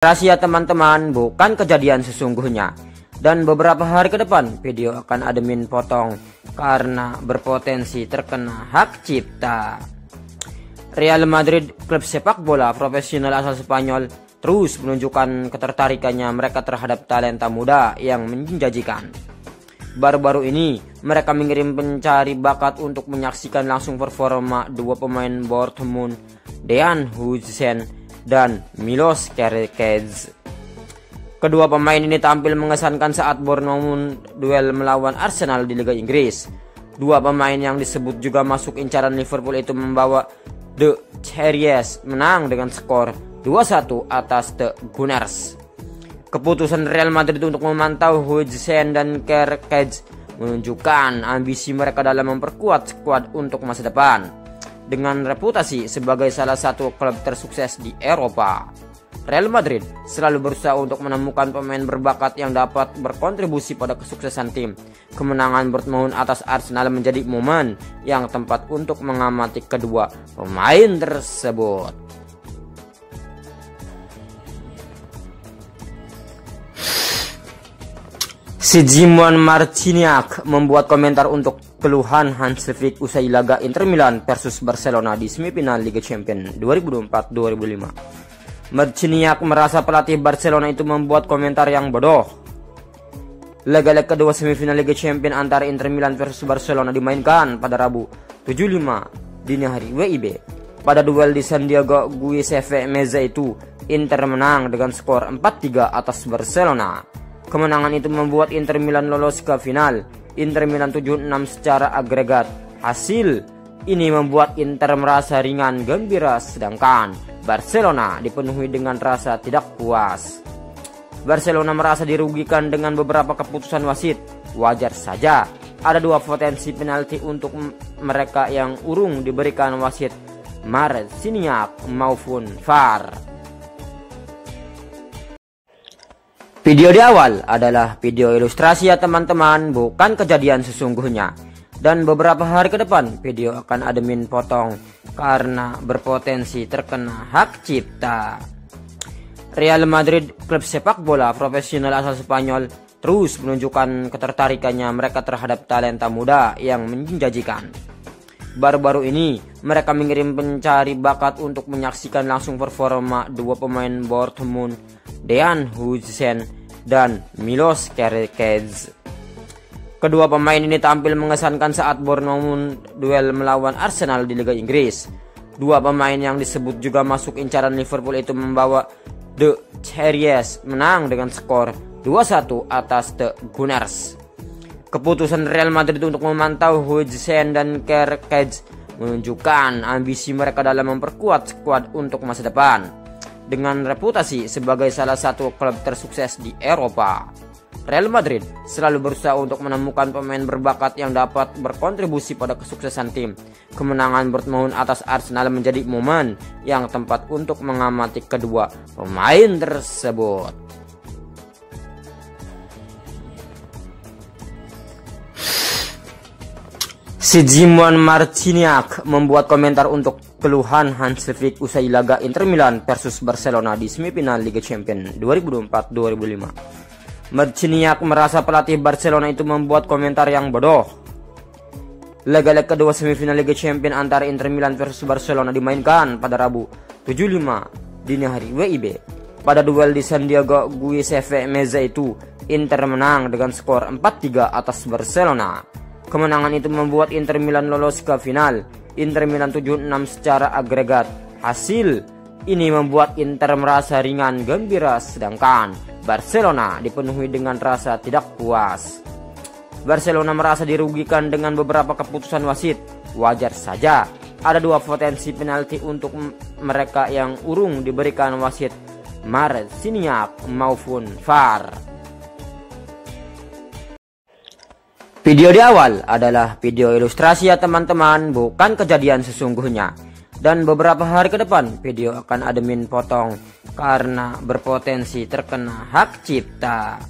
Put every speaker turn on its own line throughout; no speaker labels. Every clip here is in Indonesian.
Rahasia teman-teman, bukan kejadian sesungguhnya. Dan beberapa hari ke depan video akan admin potong karena berpotensi terkena hak cipta. Real Madrid, klub sepak bola profesional asal Spanyol, terus menunjukkan ketertarikannya mereka terhadap talenta muda yang menjanjikan. Baru-baru ini mereka mengirim pencari bakat untuk menyaksikan langsung performa dua pemain Dortmund, Dejan Huijsen dan Milos Kerkez. Kedua pemain ini tampil mengesankan saat Bournemouth duel melawan Arsenal di Liga Inggris. Dua pemain yang disebut juga masuk incaran Liverpool itu membawa The Cherries menang dengan skor 2-1 atas The Gunners. Keputusan Real Madrid untuk memantau Huijsen dan Kerkez menunjukkan ambisi mereka dalam memperkuat skuad untuk masa depan. Dengan reputasi sebagai salah satu klub tersukses di Eropa, Real Madrid selalu berusaha untuk menemukan pemain berbakat yang dapat berkontribusi pada kesuksesan tim. Kemenangan Dortmund atas Arsenal menjadi momen yang tepat untuk mengamati kedua pemain tersebut. Si Simon Marciniak membuat komentar untuk keluhan Hansi Flick usai laga Inter Milan versus Barcelona di semifinal Liga Champions 2004-2005. Marciniak merasa pelatih Barcelona itu membuat komentar yang bodoh. Laga kedua semifinal Liga Champions antara Inter Milan versus Barcelona dimainkan pada Rabu 7/5 dini hari WIB. Pada duel di Santiago Giuseppe Meazza itu, Inter menang dengan skor 4-3 atas Barcelona. Kemenangan itu membuat Inter Milan lolos ke final. Inter Milan 7-6 secara agregat. Hasil ini membuat Inter merasa ringan gembira, sedangkan Barcelona dipenuhi dengan rasa tidak puas. Barcelona merasa dirugikan dengan beberapa keputusan wasit. Wajar saja, ada dua potensi penalti untuk mereka yang urung diberikan wasit Marciniak maupun VAR. Video di awal adalah video ilustrasi ya teman-teman, bukan kejadian sesungguhnya. Dan beberapa hari ke depan video akan admin potong karena berpotensi terkena hak cipta. Real Madrid, klub sepak bola profesional asal Spanyol, terus menunjukkan ketertarikannya mereka terhadap talenta muda yang menjanjikan. Baru-baru ini mereka mengirim pencari bakat untuk menyaksikan langsung performa dua pemain Dortmund, Dejan Huijsen dan Milos Kerkez. Kedua pemain ini tampil mengesankan saat Bournemouth duel melawan Arsenal di Liga Inggris. Dua pemain yang disebut juga masuk incaran Liverpool itu membawa The Cherries menang dengan skor 2-1 atas The Gunners. Keputusan Real Madrid untuk memantau Huijsen dan Kerkez menunjukkan ambisi mereka dalam memperkuat skuad untuk masa depan. Dengan reputasi sebagai salah satu klub tersukses di Eropa, Real Madrid selalu berusaha untuk menemukan pemain berbakat yang dapat berkontribusi pada kesuksesan tim. Kemenangan Dortmund atas Arsenal menjadi momen yang tepat untuk mengamati kedua pemain tersebut. Si Simon Marciniak membuat komentar untuk keluhan Hansi Flick usai laga Inter Milan versus Barcelona di semifinal Liga Champions 2004-2005. Marciniak merasa pelatih Barcelona itu membuat komentar yang bodoh. Laga kedua semifinal Liga Champions antara Inter Milan versus Barcelona dimainkan pada Rabu 7/5 dini hari WIB. Pada duel di Santiago Giuseppe Meazza itu, Inter menang dengan skor 4-3 atas Barcelona. Kemenangan itu membuat Inter Milan lolos ke final. Inter Milan 7-6 secara agregat. Hasil ini membuat Inter merasa ringan gembira, sedangkan Barcelona dipenuhi dengan rasa tidak puas. Barcelona merasa dirugikan dengan beberapa keputusan wasit. Wajar saja, ada dua potensi penalti untuk mereka yang urung diberikan wasit Marciniak maupun VAR. Video di awal adalah video ilustrasi ya teman-teman, bukan kejadian sesungguhnya. Dan beberapa hari ke depan video akan admin potong karena berpotensi terkena hak cipta.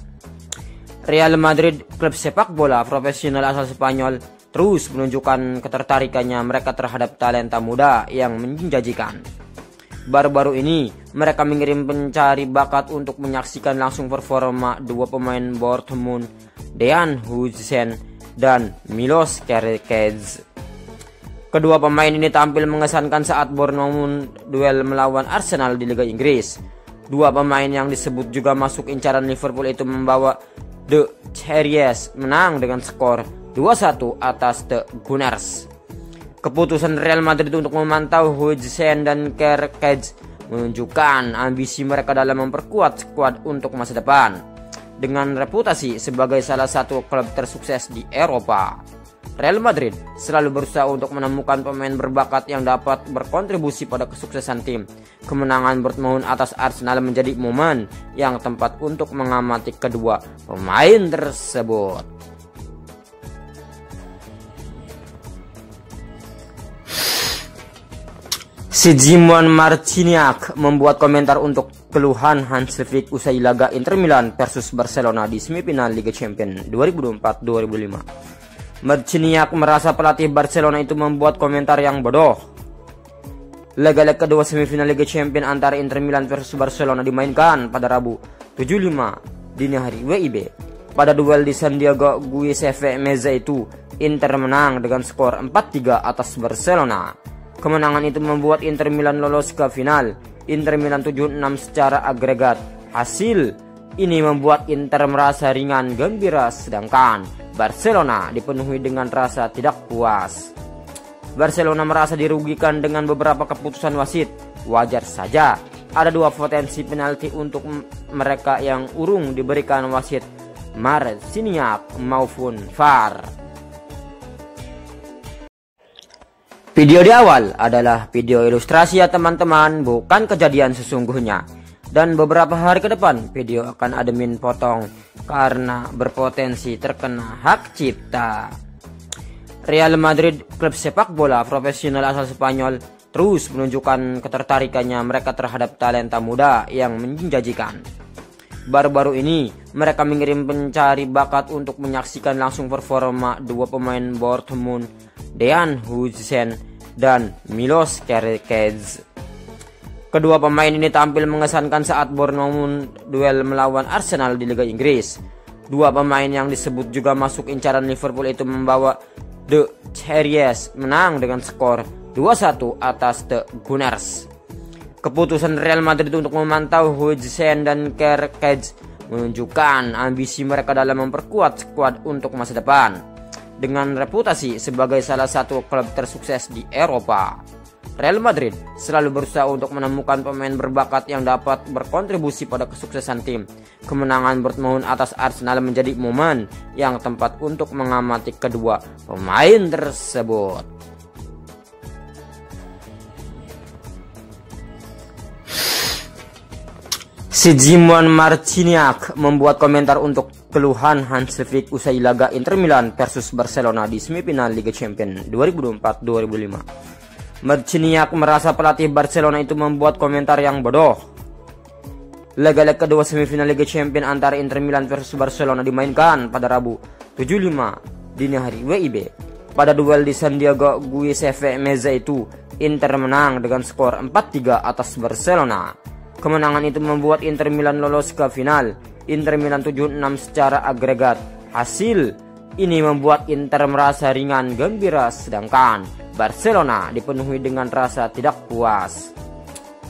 Real Madrid, klub sepak bola profesional asal Spanyol, terus menunjukkan ketertarikannya mereka terhadap talenta muda yang menjanjikan. Baru-baru ini, mereka mengirim pencari bakat untuk menyaksikan langsung performa dua pemain Dortmund, Dejan Huijsen dan Milos Kerkez. Kedua pemain ini tampil mengesankan saat Bournemouth duel melawan Arsenal di Liga Inggris. Dua pemain yang disebut juga masuk incaran Liverpool itu membawa The Cherries menang dengan skor 2-1 atas The Gunners. Keputusan Real Madrid untuk memantau Huijsen dan Kerkez menunjukkan ambisi mereka dalam memperkuat skuad untuk masa depan. Dengan reputasi sebagai salah satu klub tersukses di Eropa, Real Madrid selalu berusaha untuk menemukan pemain berbakat yang dapat berkontribusi pada kesuksesan tim. Kemenangan Dortmund atas Arsenal menjadi momen yang tepat untuk mengamati kedua pemain tersebut. Simon Marciniak membuat komentar untuk keluhan Hansi Flick usai laga Inter Milan versus Barcelona di semifinal Liga Champions 2024-2005. Marciniak merasa pelatih Barcelona itu membuat komentar yang bodoh. Laga kedua semifinal Liga Champions antara Inter Milan versus Barcelona dimainkan pada Rabu 7/5 dini hari WIB. Pada duel di Santiago Giuseppe Meazza itu, Inter menang dengan skor 4-3 atas Barcelona. Kemenangan itu membuat Inter Milan lolos ke final. Inter Milan 7-6 secara agregat. Hasil ini membuat Inter merasa ringan gembira, sedangkan Barcelona dipenuhi dengan rasa tidak puas. Barcelona merasa dirugikan dengan beberapa keputusan wasit. Wajar saja, ada dua potensi penalti untuk mereka yang urung diberikan wasit Marciniak maupun VAR. Video di awal adalah video ilustrasi ya teman-teman, bukan kejadian sesungguhnya. Dan beberapa hari ke depan video akan admin potong karena berpotensi terkena hak cipta. Real Madrid, klub sepak bola profesional asal Spanyol, terus menunjukkan ketertarikannya mereka terhadap talenta muda yang menjanjikan. Baru-baru ini mereka mengirim pencari bakat untuk menyaksikan langsung performa dua pemain Dortmund, Dejan Huijsen dan Milos Kerkez. Kedua pemain ini tampil mengesankan saat Bournemouth duel melawan Arsenal di Liga Inggris. Dua pemain yang disebut juga masuk incaran Liverpool itu membawa The Cherries menang dengan skor 2-1 atas The Gunners. Keputusan Real Madrid untuk memantau Huijsen dan Kerkez menunjukkan ambisi mereka dalam memperkuat skuad untuk masa depan. Dengan reputasi sebagai salah satu klub tersukses di Eropa, Real Madrid selalu berusaha untuk menemukan pemain berbakat yang dapat berkontribusi pada kesuksesan tim. Kemenangan Dortmund atas Arsenal menjadi momen yang tepat untuk mengamati kedua pemain tersebut. Simon Marciniak membuat komentar untuk keluhan Hansi Flick usai laga Inter Milan versus Barcelona di semifinal Liga Champions 2024-2005. Marciniak merasa pelatih Barcelona itu membuat komentar yang bodoh. Laga kedua semifinal Liga Champions antara Inter Milan versus Barcelona dimainkan pada Rabu 7/5 dini hari WIB. Pada duel di Santiago Giuseppe Meazza itu, Inter menang dengan skor 4-3 atas Barcelona. Kemenangan itu membuat Inter Milan lolos ke final. Inter Milan 7-6 secara agregat. Hasil ini membuat Inter merasa ringan gembira, sedangkan Barcelona dipenuhi dengan rasa tidak puas.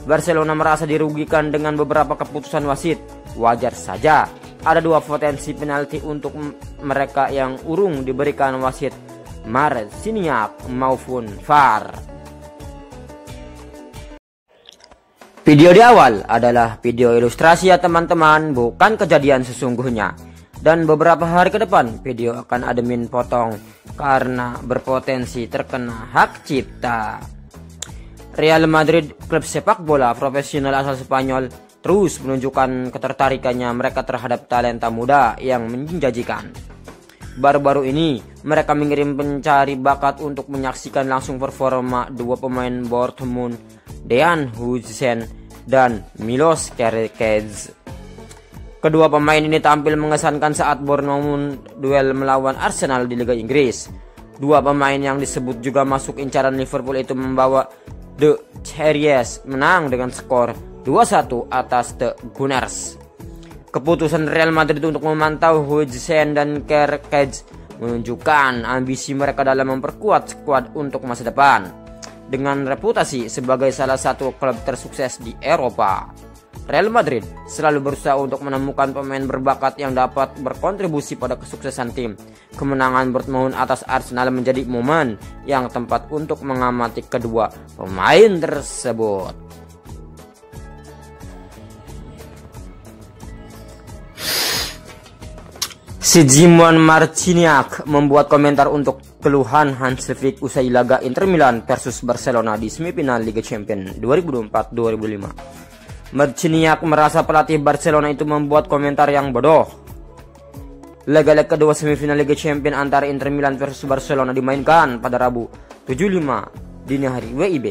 Barcelona merasa dirugikan dengan beberapa keputusan wasit. Wajar saja, ada dua potensi penalti untuk mereka yang urung diberikan wasit Marciniak maupun VAR. Video di awal adalah video ilustrasi ya teman-teman, bukan kejadian sesungguhnya. Dan beberapa hari ke depan video akan admin potong karena berpotensi terkena hak cipta. Real Madrid, klub sepak bola profesional asal Spanyol, terus menunjukkan ketertarikannya mereka terhadap talenta muda yang menjanjikan. Baru-baru ini mereka mengirim pencari bakat untuk menyaksikan langsung performa dua pemain Dortmund, Dejan Huijsen dan Milos Kerkez. Kedua pemain ini tampil mengesankan saat Bournemouth duel melawan Arsenal di Liga Inggris. Dua pemain yang disebut juga masuk incaran Liverpool itu membawa The Cherries menang dengan skor 2-1 atas The Gunners. Keputusan Real Madrid untuk memantau Huijsen dan Kerkez menunjukkan ambisi mereka dalam memperkuat skuad untuk masa depan. Dengan reputasi sebagai salah satu klub tersukses di Eropa, Real Madrid selalu berusaha untuk menemukan pemain berbakat yang dapat berkontribusi pada kesuksesan tim. Kemenangan Dortmund atas Arsenal menjadi momen yang tepat untuk mengamati kedua pemain tersebut. Simon Marciniak membuat komentar untuk keluhan Hansi Flick usai laga Inter Milan versus Barcelona di semifinal Liga Champions 2024-2005. Marciniak merasa pelatih Barcelona itu membuat komentar yang bodoh. Laga-laga kedua semifinal Liga Champions antara Inter Milan versus Barcelona dimainkan pada Rabu 7.5 dini hari WIB.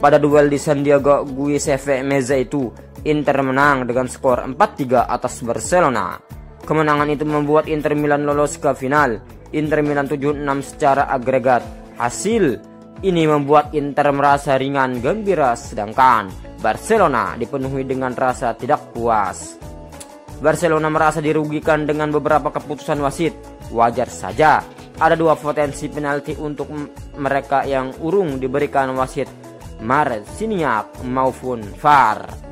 Pada duel di Santiago Giuseppe Meazza itu, Inter menang dengan skor 4-3 atas Barcelona. Kemenangan itu membuat Inter Milan lolos ke final. Inter Milan 7-6 secara agregat. Hasil ini membuat Inter merasa ringan gembira, sedangkan Barcelona dipenuhi dengan rasa tidak puas. Barcelona merasa dirugikan dengan beberapa keputusan wasit. Wajar saja, ada dua potensi penalti untuk mereka yang urung diberikan wasit Marciniak maupun VAR.